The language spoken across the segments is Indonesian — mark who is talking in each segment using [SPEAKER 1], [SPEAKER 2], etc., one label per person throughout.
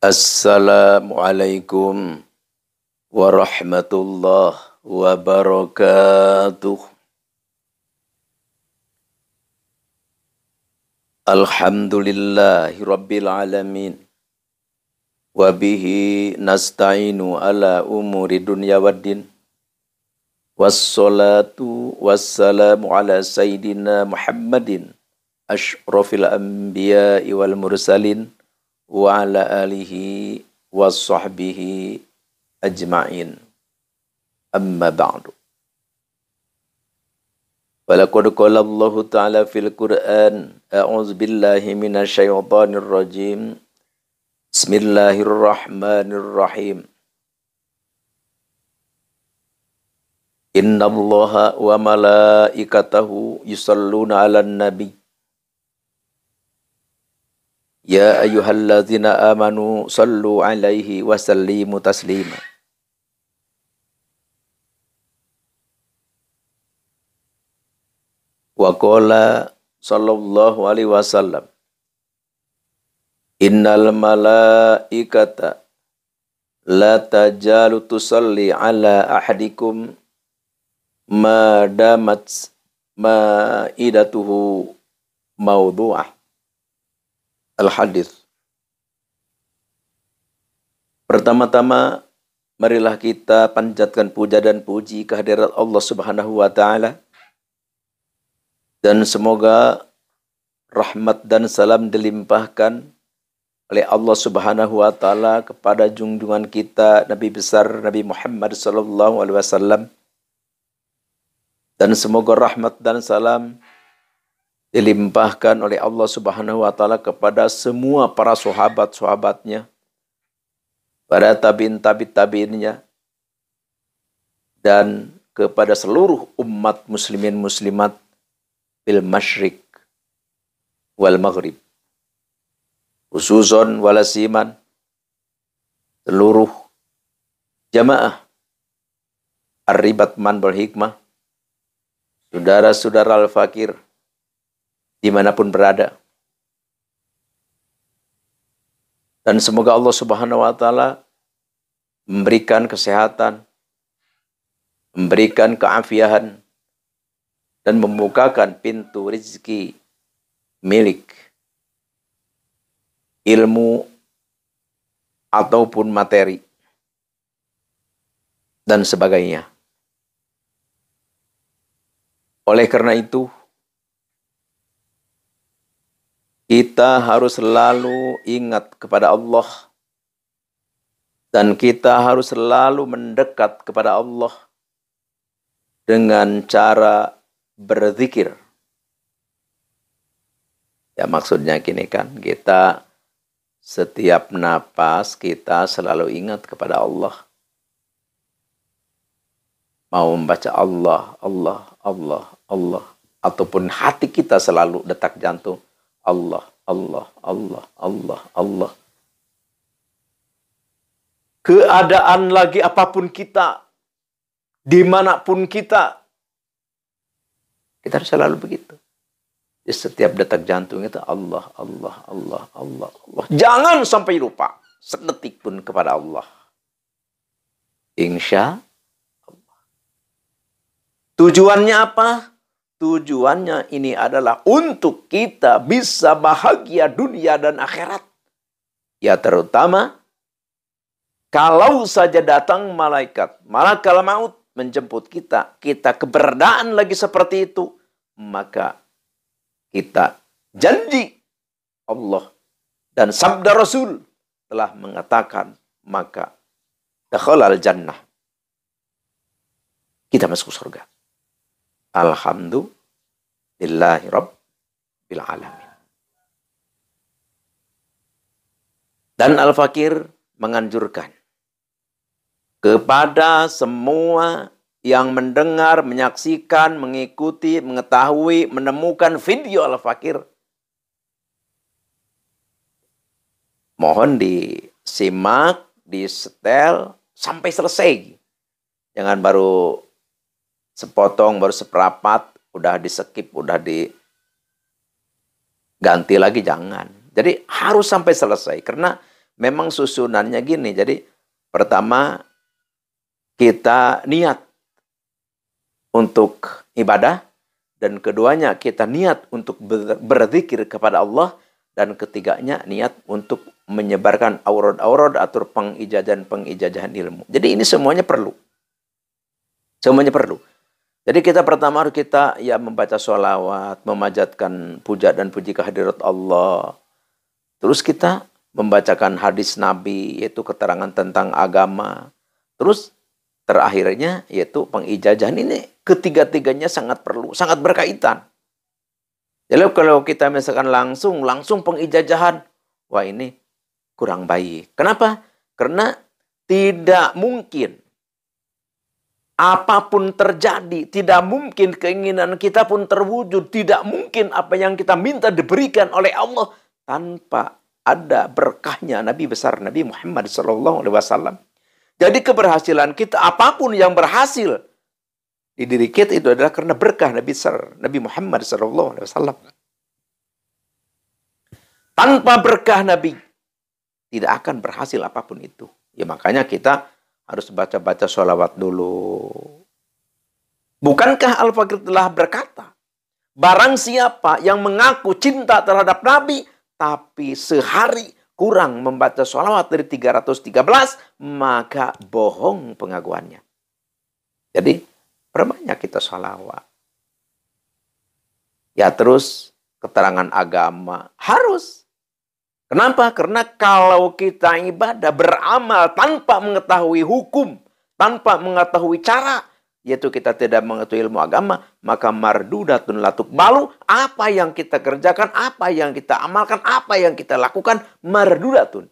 [SPEAKER 1] Assalamualaikum warahmatullahi wabarakatuh. Alhamdulillahi rabbil alamin. Wabihi nasta'inu ala umuri dunya waddin. Wassalatu wassalamu ala sayyidina Muhammadin asyrafil anbiya'i wal mursalin wa ala alihi wa sahbihi ajma'in. Amma ba'du. Walaqad qala Allah Ta'ala fil Qur'an, a'udzu billahi minasy syaithanir rajim. Bismillahirrahmanirrahim. Innallaha wa malaikatahu yusalluna 'alan nabi. Ya ayyuhalladzina amanu sallu alaihi wa sallimu taslima. Wa qala sallallahu alaihi wasallam, innal malaikata la tajalu tusalli ala ahadikum ma damat ma'idatuhu mawdu'ah. Al-Hadis. Pertama-tama, marilah kita panjatkan puja dan puji kehadirat Allah Subhanahu wa Ta'ala, dan semoga rahmat dan salam dilimpahkan oleh Allah Subhanahu wa Ta'ala kepada junjungan kita Nabi besar Nabi Muhammad sallallahu alaihi wasallam, dan semoga rahmat dan salam dilimpahkan oleh Allah Subhanahu wa Ta'ala kepada semua para sahabat-sahabatnya, para tabi'in-tabi'innya, dan kepada seluruh umat muslimin muslimat bil masyriq wal maghrib, khususon walasiman seluruh jamaah Ar-Ribat Manbal Hikmah, saudara-saudara al-fakir dimanapun berada. Dan semoga Allah Subhanahu wa Ta'ala memberikan kesehatan, memberikan keafian, dan membukakan pintu rezeki, milik, ilmu, ataupun materi, dan sebagainya. Oleh karena itu, kita harus selalu ingat kepada Allah, dan kita harus selalu mendekat kepada Allah dengan cara berzikir. Ya, maksudnya gini kan, kita setiap napas kita selalu ingat kepada Allah. Mau membaca Allah, Allah, Allah, Allah, ataupun hati kita selalu detak jantung Allah, Allah, Allah, Allah, Allah. Keadaan lagi apapun kita, dimanapun kita harus selalu begitu. Di setiap detak jantung itu Allah, Allah, Allah, Allah, Allah. Jangan sampai lupa sedetik pun kepada Allah. Insya Allah. Tujuannya apa? Tujuannya ini adalah untuk kita bisa bahagia dunia dan akhirat. Ya, terutama kalau saja datang malaikat, malakal maut menjemput kita, kita keberadaan lagi seperti itu, maka kita janji Allah dan sabda Rasul telah mengatakan, maka dakhalal jannah. Kita masuk surga. Alhamdulillahi rabbil alamin. Dan Al-Fakir menganjurkan kepada semua yang mendengar, menyaksikan, mengikuti, mengetahui, menemukan video Al-Fakir, mohon disimak, disetel sampai selesai. Jangan baru sepotong, baru seperapat, udah di-skip, udah diganti lagi, jangan. Jadi harus sampai selesai. Karena memang susunannya gini. Jadi pertama kita niat untuk ibadah, dan keduanya kita niat untuk berzikir kepada Allah, dan ketiganya niat untuk menyebarkan aurad-aurad atau pengijazahan ilmu. Jadi ini semuanya perlu. Semuanya perlu. Jadi kita pertama harus kita membaca sholawat, memanjatkan puja dan puji kehadirat Allah. Terus kita membacakan hadis Nabi, yaitu keterangan tentang agama. Terus terakhirnya yaitu pengijazahan. Ini ketiga-tiganya sangat perlu, sangat berkaitan. Jadi kalau kita misalkan langsung pengijazahan, wah ini kurang baik. Kenapa? Karena tidak mungkin apapun terjadi, tidak mungkin keinginan kita pun terwujud, tidak mungkin apa yang kita minta diberikan oleh Allah tanpa ada berkahnya Nabi besar Nabi Muhammad SAW. Jadi keberhasilan kita, apapun yang berhasil di diri kita itu adalah karena berkah Nabi besar Nabi Muhammad SAW. Tanpa berkah Nabi tidak akan berhasil apapun itu. Ya makanya kita harus baca-baca sholawat dulu. Bukankah Al-Fakir telah berkata, barang siapa yang mengaku cinta terhadap Nabi, tapi sehari kurang membaca sholawat dari 313, maka bohong pengakuannya. Jadi, perbanyak kita sholawat. Ya terus, keterangan agama harus. Kenapa? Karena kalau kita ibadah beramal tanpa mengetahui hukum, tanpa mengetahui cara, yaitu kita tidak mengetahui ilmu agama, maka mardudatun latuk balu, apa yang kita kerjakan, apa yang kita amalkan, apa yang kita lakukan, mardudatun.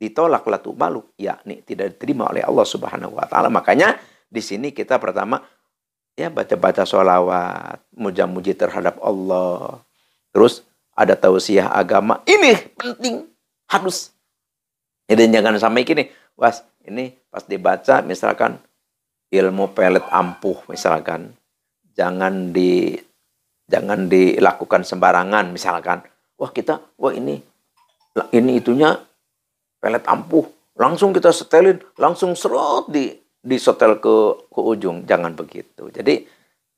[SPEAKER 1] Ditolak latuk balu, yakni tidak diterima oleh Allah Subhanahu wa taala. Makanya di sini kita pertama baca-baca sholawat, muja-muji terhadap Allah. Terus ada tausiah agama. Ini penting. Harus. Jadi jangan sampai gini. Was, ini pas dibaca misalkan ilmu pelet ampuh misalkan. Jangan dilakukan sembarangan misalkan. Wah ini itunya pelet ampuh. Langsung kita setelin. Langsung serot disetel ke ujung. Jangan begitu. Jadi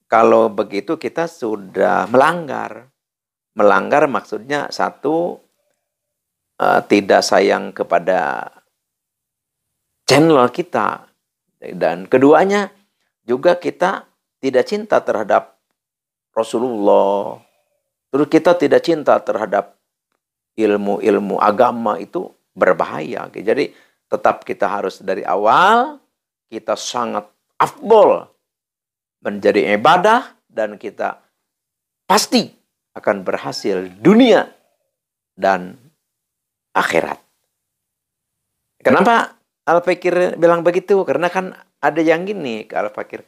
[SPEAKER 1] kalau begitu kita sudah melanggar. Melanggar maksudnya satu, tidak sayang kepada channel kita. Dan keduanya juga kita tidak cinta terhadap Rasulullah. Terus kita tidak cinta terhadap ilmu-ilmu agama, itu berbahaya. Jadi tetap kita harus dari awal, kita sangat afdol menjadi ibadah, dan kita pasti akan berhasil dunia dan akhirat. Kenapa Al-Fakir bilang begitu? Karena kan ada yang gini ke Al-Fakir.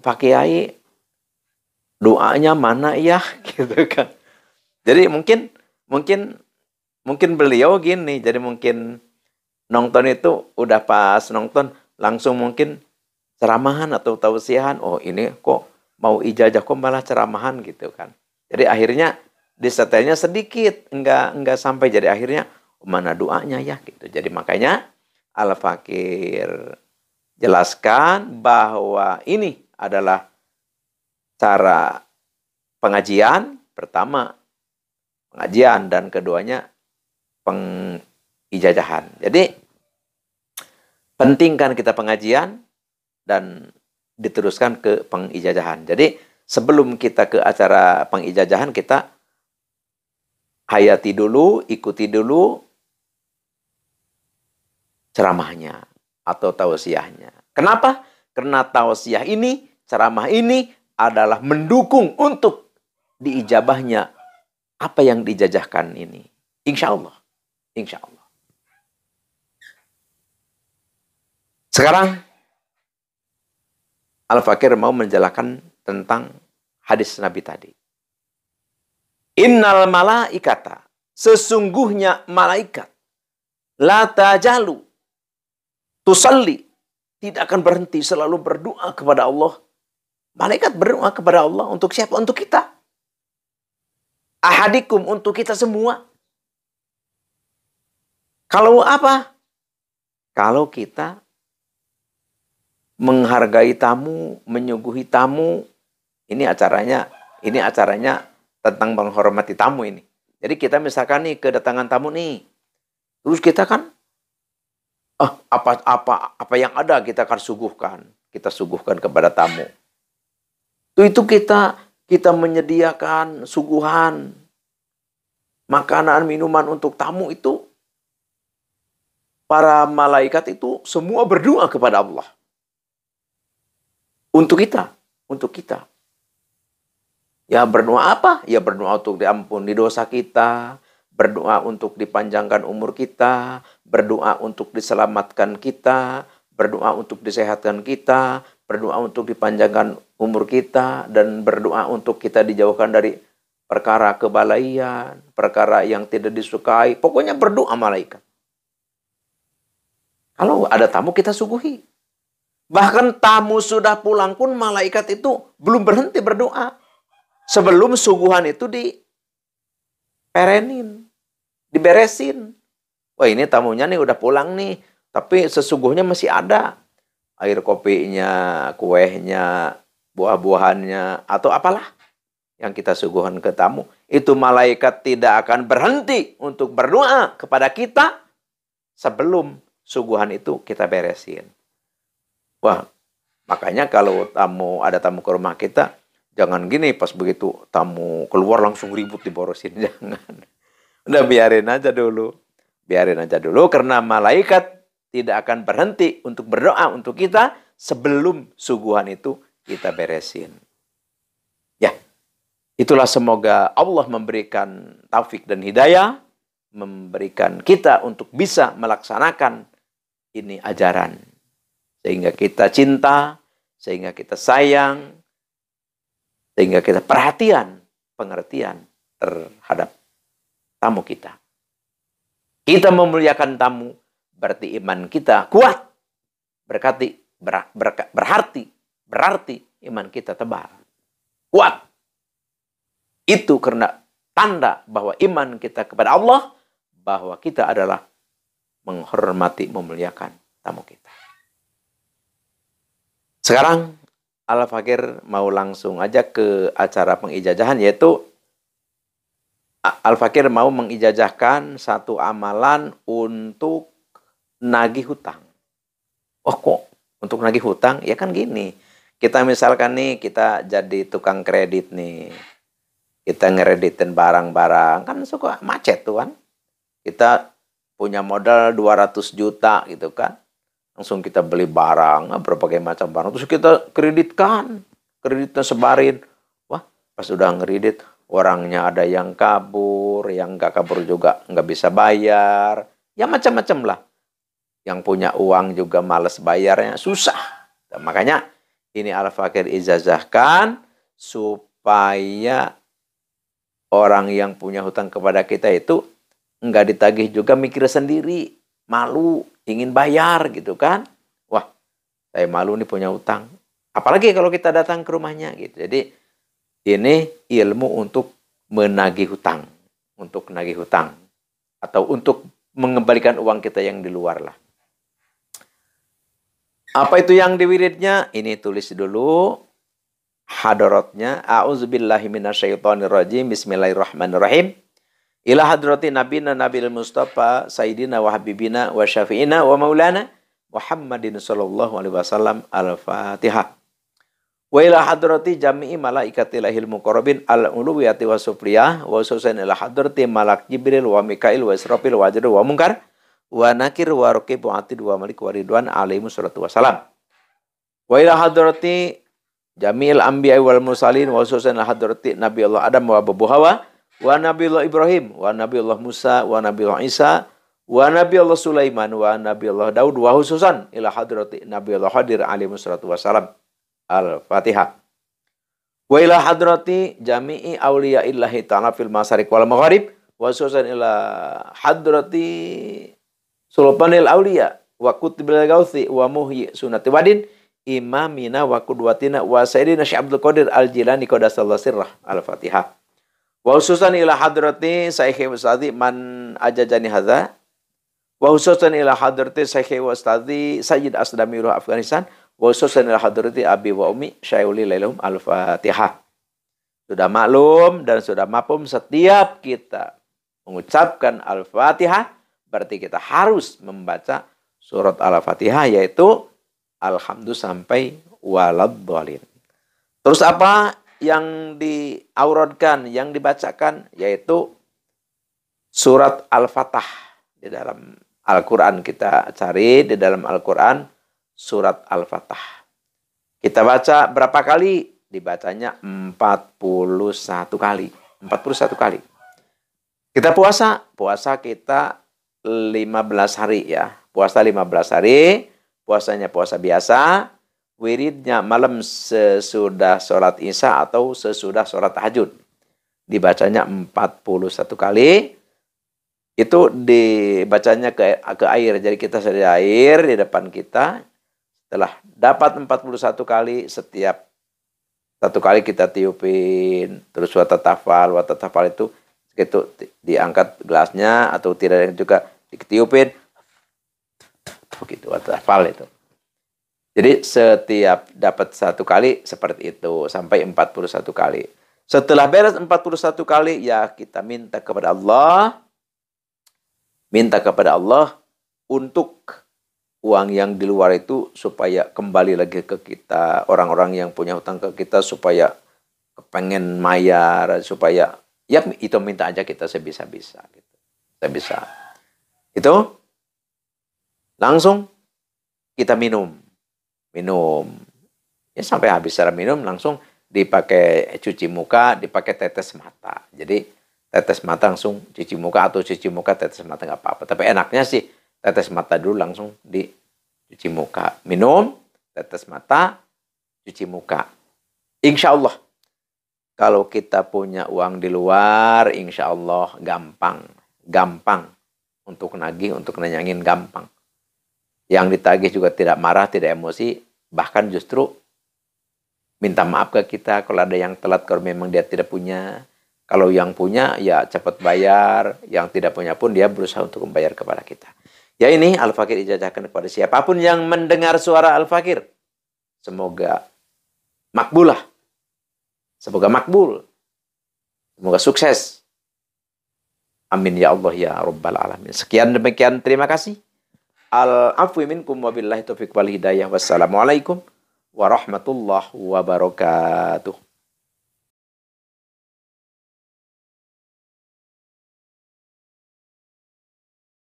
[SPEAKER 1] Pak Kiai doanya mana ya? Gitu kan. Jadi mungkin beliau gini. Jadi mungkin nonton itu udah pas nonton langsung mungkin ceramahan atau tausiahan. Oh ini kok mau ijazah kok malah ceramahan gitu kan. Jadi akhirnya disetelnya sedikit, enggak sampai, jadi akhirnya mana doanya ya gitu. Jadi makanya Al-Fakir jelaskan bahwa ini adalah cara pengajian. Pertama pengajian, dan keduanya pengijazahan. Jadi pentingkan kita pengajian dan diteruskan ke pengijazahan. Jadi sebelum kita ke acara pengijazahan, kita hayati dulu, ikuti dulu ceramahnya atau tausiahnya. Kenapa? Karena tausiah ini, ceramah ini adalah mendukung untuk diijabahnya apa yang dijajahkan ini. Insya Allah. Insya Allah. Sekarang Al-Fakir mau menjelaskan tentang hadis Nabi tadi. Innal malaikata, sesungguhnya malaikat, la tajalu, tusalli, tidak akan berhenti, selalu berdoa kepada Allah. Malaikat berdoa kepada Allah untuk siapa? Untuk kita. Ahadikum, untuk kita semua. Kalau apa? Kalau kita menghargai tamu, menyuguhi tamu, ini acaranya tentang menghormati tamu ini. Jadi kita misalkan nih kedatangan tamu nih, terus kita kan apa yang ada kita akan suguhkan kepada tamu. Itu kita menyediakan suguhan makanan, minuman untuk tamu itu. Para malaikat itu semua berdoa kepada Allah. Untuk kita. Ya berdoa apa? Ya berdoa untuk diampuni dosa kita, berdoa untuk dipanjangkan umur kita, berdoa untuk diselamatkan kita, berdoa untuk disehatkan kita, berdoa untuk dipanjangkan umur kita, dan berdoa untuk kita dijauhkan dari perkara kebalaian, perkara yang tidak disukai. Pokoknya berdoa malaikat. Kalau ada tamu kita suguhi. Bahkan tamu sudah pulang pun malaikat itu belum berhenti berdoa. Sebelum suguhan itu diberesin. Wah ini tamunya nih udah pulang nih. Tapi sesuguhnya masih ada. Air kopinya, kuehnya, buah-buahannya, atau apalah yang kita suguhan ke tamu. Itu malaikat tidak akan berhenti untuk berdoa kepada kita sebelum suguhan itu kita beresin. Wah, makanya kalau ada tamu ke rumah kita, jangan gini pas begitu tamu keluar langsung ribut diborosin. Jangan. Udah biarin aja dulu. Karena malaikat tidak akan berhenti untuk berdoa untuk kita sebelum suguhan itu kita beresin. Ya, itulah semoga Allah memberikan taufik dan hidayah, memberikan kita untuk bisa melaksanakan ini ajaran. Sehingga kita cinta, sehingga kita sayang, sehingga kita pengertian terhadap tamu kita. Kita memuliakan tamu, berarti iman kita kuat. Berarti iman kita tebal. Kuat. Itu karena tanda bahwa iman kita kepada Allah, bahwa kita adalah menghormati, memuliakan tamu kita. Sekarang Al-Fakir mau langsung aja ke acara pengijazahan, yaitu Al-Fakir mau mengijazahkan satu amalan untuk nagih hutang. Oh kok untuk nagih hutang? Ya kan gini, kita misalkan nih kita jadi tukang kredit nih. Kita ngereditin barang-barang, kan suka macet tuh kan. Kita punya modal 200 juta gitu kan. Langsung kita beli barang, berbagai macam barang. Terus kita kreditnya sebarin. Wah, pas udah ngeredit, orangnya ada yang kabur, yang nggak kabur juga nggak bisa bayar. Ya macam-macam lah. Yang punya uang juga males bayarnya, susah. Nah, makanya ini Al-Fakir ijazahkan supaya orang yang punya hutang kepada kita itu nggak ditagih juga mikir sendiri. Malu, ingin bayar gitu kan. Wah, saya malu nih punya hutang. Apalagi kalau kita datang ke rumahnya gitu. Jadi ini ilmu untuk menagih hutang. Untuk menagih hutang. Atau untuk mengembalikan uang kita yang di luar lah. Apa itu yang di wiridnya? Ini tulis dulu hadaratnya. A'udzubillahi minasyaitonirrajim. Bismillahirrahmanirrahim. Ila hadrati nabina nabil mustafa sayyidina wa habibina wa syafi'ina wa maulana Muhammadin sallallahu alaihi wasallam. Al-Fatihah. Wa ila hadrati jami'i malaikatil muqarrabin al-uluwiyati wa sufliyah wa ususan ila hadrati malak Jibril wa Mikail wa Israfil wa Ajr wa Munkar wa Nakir wa Raqib wa Atid wa Malik wa Ridwan alaihi wassalatu wassalam. Wa ila hadrati jami'il anbiya wal mursalin wa ususan ila hadrati Nabi Allah Adam wa Abu Hawa wa Nabi Allah Ibrahim wa Nabi Allah Musa wa Nabi Allah Isa wa Nabi Allah Sulaiman wa Nabi Allah Daud wa khususan ila hadrati Nabi Allah Hadir alaihi wassalatu wassalam. Al-Fatihah. Wa ila hadrati jami'i awliya illahi ta'ala fil masyariq wal maghrib wa khususan ila hadrati sultanil awliya wa kutubil gauthi wa muhyi sunati wadin imamina wa qudwatina wa sayyidina Syekh Abdul Qadir Al-Jilani qadasallahu sirrah. Al-Fatihah. Wa khususan ila hadrati Syekh Ustadzi man ajajani hadza Wa khususan ila hadrati Syekhi wa Ustadzi Sayyid Asdamiru Afghanistan. Wa khususan ila hadrati Abi wa Umi Syauli Lailahum Al-Fatihah. Sudah maklum dan sudah mafhum, setiap kita mengucapkan Al-Fatihah berarti kita harus membaca surat Al-Fatihah, yaitu Alhamdulillah sampai waladhdallin. Terus apa yang diauradkan, yang dibacakan, yaitu surat Al-Fatah. Di dalam Al-Quran kita cari, di dalam Al-Quran surat Al-Fatah. Kita baca berapa kali? Dibacanya 41 kali. 41 kali. Kita puasa kita 15 hari ya. Puasa 15 hari, puasanya puasa biasa. Wiridnya malam sesudah sholat isya atau sesudah sholat tahajud. Dibacanya 41 kali. Itu dibacanya ke air. Jadi kita sedia air di depan kita. Setelah dapat 41 kali, setiap satu kali kita tiupin, terus watatafal itu diangkat gelasnya atau tidak juga ditiupin, begitu watatafal itu. Jadi setiap dapat satu kali seperti itu sampai 41 kali. Setelah beres 41 kali ya kita minta kepada Allah untuk uang yang di luar itu supaya kembali lagi ke kita. Orang-orang yang punya hutang ke kita supaya kepengen mayar, supaya ya itu minta aja kita sebisa-bisa gitu. Sebisa. Itu langsung kita minum. Ya sampai habis cara minum langsung dipakai cuci muka, dipakai tetes mata. Jadi tetes mata langsung cuci muka atau cuci muka tetes mata nggak apa-apa. Tapi enaknya sih tetes mata dulu langsung dicuci muka. Minum, tetes mata, cuci muka. Insya Allah, kalau kita punya uang di luar, insya Allah gampang. Gampang untuk nagih, untuk nanyangin gampang. Yang ditagih juga tidak marah, tidak emosi. Bahkan justru minta maaf ke kita kalau ada yang telat, kalau memang dia tidak punya. Kalau yang punya, ya cepat bayar. Yang tidak punya pun dia berusaha untuk membayar kepada kita. Ya ini Al-Fakir ijazahkan kepada siapapun yang mendengar suara Al-Fakir. Semoga makbulah. Semoga makbul. Semoga sukses. Amin ya Allah ya Rabbal Alamin. Sekian demikian. Terima kasih. Al-afwi minkum wabillahi taufiq wal hidayah. Wassalamualaikum warahmatullahi wabarakatuh.